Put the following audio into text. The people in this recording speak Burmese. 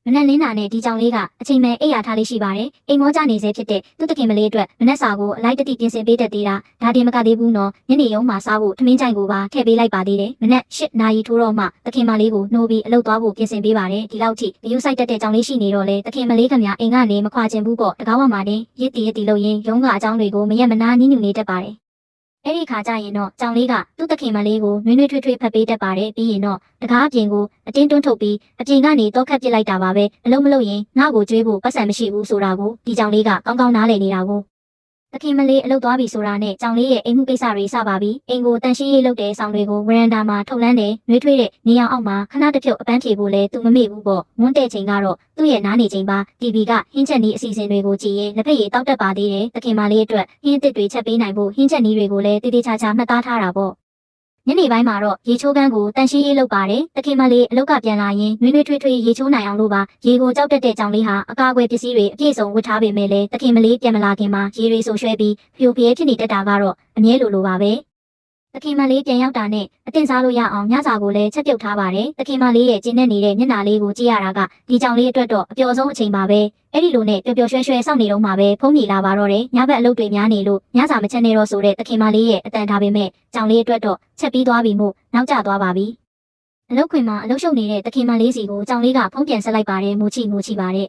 မနက်လင်းတာနဲ့ဒီကြောင်လေးကအချိန်မဲ့အိပ်ရာထားလေးရှိပါတယ်အိမ်မောကြနေစေဖြစ်တဲ့သူ့တခင်မလေးအတွက်မနက်စာကိုအလိုက်တတိပြင်ဆင်ပေးတတ်သေးတာဒါတင်မကသေးဘူးနော်ညနေရုံးမှာစားဖို့ထမင်းကြိုင်ကိုပါထည့်ပေးလိုက်ပါသေးတယ်မနက်၈နာရီထိုးတော့မှတခင်မလေးကိုနှိုးပြီးအလုပ်သွားဖို့ပြင်ဆင်ပေးပါတယ်ဒီလောက်ထိဂရုစိုက်တတ်တဲ့ကြောင်လေးရှိနေတော့လေတခင်မလေးခင်ဗျာအိမ်ကနေမခွာချင်ဘူးပေါ့တကောင်းဝမှာတင်ရစ်တီလို့ရင်ရုံးကအကြောင်းတွေကိုမရက်မနာညှဉ်းညူနေတတ်ပါတယ်အဲ့ဒီခါကျရင်တော့ကြောင်လေးကသူ့တခင်မလေးကိုနွေးထွေးဖက်ပေးတတ်ပါတယ်ပြီးရင်တော့တကားအပြင်ကိုအတင်းတွန်းထုတ်ပြီးအပြင်ကနေတော့ခတ်ပစ်လိုက်တာပါပဲအလုံးမလို့ရင်ငါ့ကိုကြွေးဖို့ပတ်စံမရှိဘူးဆိုတာကိုဒီကြောင်လေးကကောင်းကောင်းနားလည်နေတာကိုတခင်မလေးအလုပ်သွားပြီဆိုတာနဲ့ကြောင်လေးရဲ့အိမ်မှုကိစ္စတွေစပါပြီအိမ်ကိုတန်ရှင်းရေးလုပ်တဲ့ဆောင်တွေကိုဝရန်ဒါမှာထုတ်လန်းတယ်နှွေးထွေးတဲ့နေအောင်အောက်မှာခဏတစ်ဖြုတ်အပန်းဖြေဖို့လဲသူမမေ့ဘူးပေါ့ဝန်းတဲ့ချိန်ကတော့သူ့ရဲ့နားနေချိန်ပါ TV ကဟင်းချက်နီးအစီအစဉ်တွေကိုကြည့်ရင်လက်ဖက်ရည်တောက်တက်ပါသေးတယ်တခင်မလေးအတွက်ဟင်းအစ်စ်တွေချက်ပေးနိုင်ဖို့ဟင်းချက်နီးတွေကိုလည်းတေးသေးချာချာမှတ်သားထားတာပေါ့ညနေပိုင်းမှာတော့ရေချိုးကန်းကိုတန်ရှင်းရေးလုပ်ပါတယ်တခင်မလေးအလုပ်ကပြန်လာရင်နွေးထွေးရေချိုးနိုင်အောင်လို့ပါရေကိုကြောက်တက်တဲ့ကြောင်လေးဟာအကာအကွယ်ပစ္စည်းတွေအပြည့်စုံဝတ်ထားပေမဲ့လည်းတခင်မလေးပြန်မလာခင်မှာရေတွေဆူရွှဲပြီးဖျို့ဖျဲဖြစ်နေတတ်တာကတော့အမြဲလိုပါပဲတခင်မလေးပြန်ရောက်တာနဲ့အတင်စားလို့ရအောင်ညစာကိုလည်းချက်ပြုတ်ထားပါတယ်တခင်မလေးရဲ့ကျင်းနေတဲ့မျက်နှာလေးကိုကြည့်ရတာကဒီကြောင်လေးအတွက်တော့အပျော်ဆုံးအချိန်ပါပဲအဲ့ဒီလိုနဲ့ပျော်ရွှဲစောင့်နေတော့မှပဲဖုန်းညီလာပါတော့တယ်ညဘက်အလုပ်တွေများနေလို့ညစာမချက်နေတော့ဆိုတဲ့တခင်မလေးရဲ့အတန်ထားပေမဲ့ကြောင်လေးအတွက်တော့ချက်ပြီးသွားပြီမို့နောက်ကျသွားပါပြီအလုပ်ခွင်မှာအလုပ်ရှုပ်နေတဲ့တခင်မလေးစီကိုကြောင်လေးကဖုန်းပြန်ဆက်လိုက်ပါတယ်မူချီပါတယ်